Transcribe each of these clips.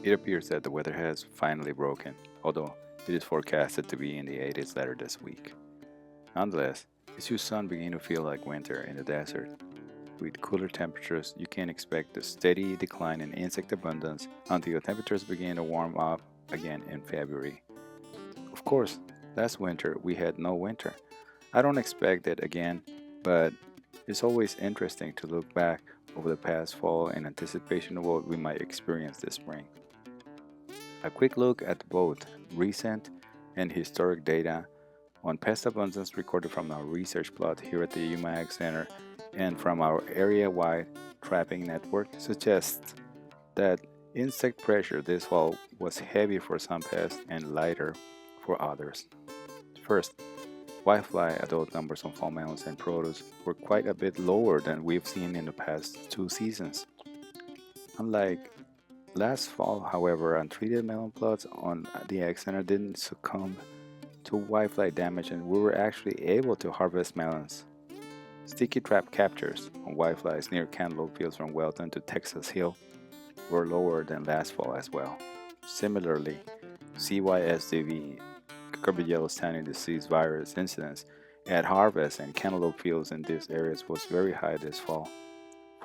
It appears that the weather has finally broken, although it is forecasted to be in the 80s later this week. Nonetheless, as you soon begin to feel like winter in the desert, with cooler temperatures, you can expect a steady decline in insect abundance until temperatures begin to warm up again in February. Of course, last winter we had no winter. I don't expect it again, but it's always interesting to look back over the past fall in anticipation of what we might experience this spring. A quick look at both recent and historic data on pest abundance recorded from our research plot here at the UMAG Center and from our area-wide trapping network suggests that insect pressure this fall was heavy for some pests and lighter for others. First, whitefly adult numbers on fall melons and produce were quite a bit lower than we've seen in the past two seasons. Unlike last fall, however, untreated melon plots on the Ag Center didn't succumb to whitefly damage and we were actually able to harvest melons. Sticky trap captures on whiteflies near cantaloupe fields from Welton to Texas Hill were lower than last fall as well. Similarly, CYSDV, cucurbit yellow standing disease virus incidence at harvest and cantaloupe fields in these areas was very high this fall.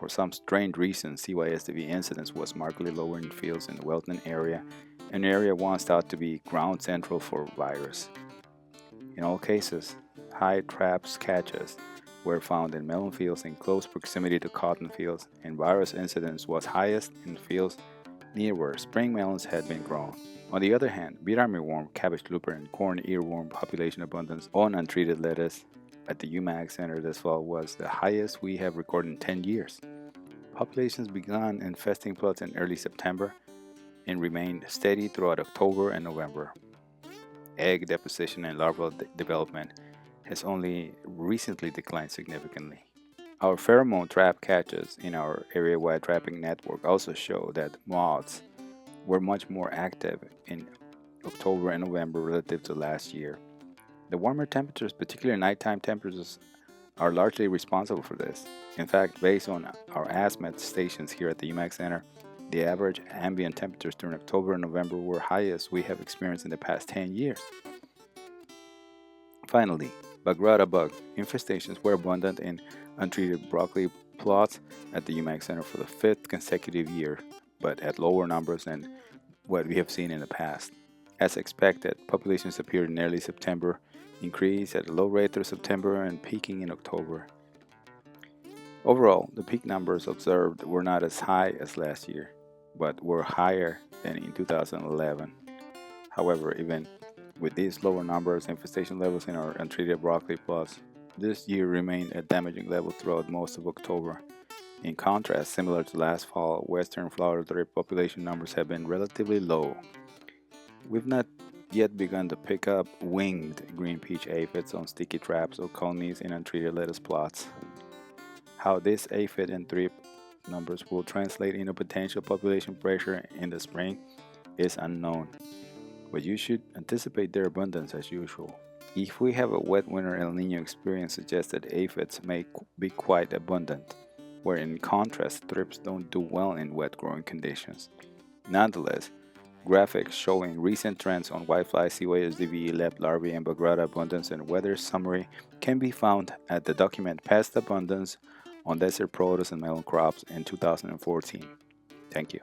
For some strange reason, CYSDV incidence was markedly lower in fields in the Welton area, an area once thought to be ground central for virus. In all cases, high traps catches were found in melon fields in close proximity to cotton fields, and virus incidence was highest in fields near where spring melons had been grown. On the other hand, beet armyworm, cabbage looper, and corn earworm population abundance on untreated lettuce at the UMAG Center this fall was the highest we have recorded in 10 years. Populations began infesting plots in early September and remained steady throughout October and November. Egg deposition and larval development has only recently declined significantly. Our pheromone trap catches in our area-wide trapping network also show that moths were much more active in October and November relative to last year. The warmer temperatures, particularly nighttime temperatures, are largely responsible for this. In fact, based on our ASMET stations here at the UMAG Center, the average ambient temperatures during October and November were highest we have experienced in the past 10 years. Finally, bagrata bug infestations were abundant in untreated broccoli plots at the UMAG Center for the fifth consecutive year, but at lower numbers than what we have seen in the past. As expected, populations appeared in early September, increased at a low rate through September, and peaking in October. Overall, the peak numbers observed were not as high as last year, but were higher than in 2011. However, even with these lower numbers, infestation levels in our untreated broccoli plots this year remained at damaging level throughout most of October. In contrast, similar to last fall, western flower thrip population numbers have been relatively low. We've not yet begun to pick up winged green peach aphids on sticky traps or colonies in untreated lettuce plots. How this aphid and thrip numbers will translate into potential population pressure in the spring is unknown, but you should anticipate their abundance as usual. If we have a wet winter, El Nino experience suggests that aphids may be quite abundant, where in contrast thrips don't do well in wet growing conditions. Nonetheless, graphics showing recent trends on whitefly, CYSDV, lep larvae, and bagrata abundance and weather summary can be found at the document Pest Abundance on Desert Produce and Melon Crops in 2014. Thank you.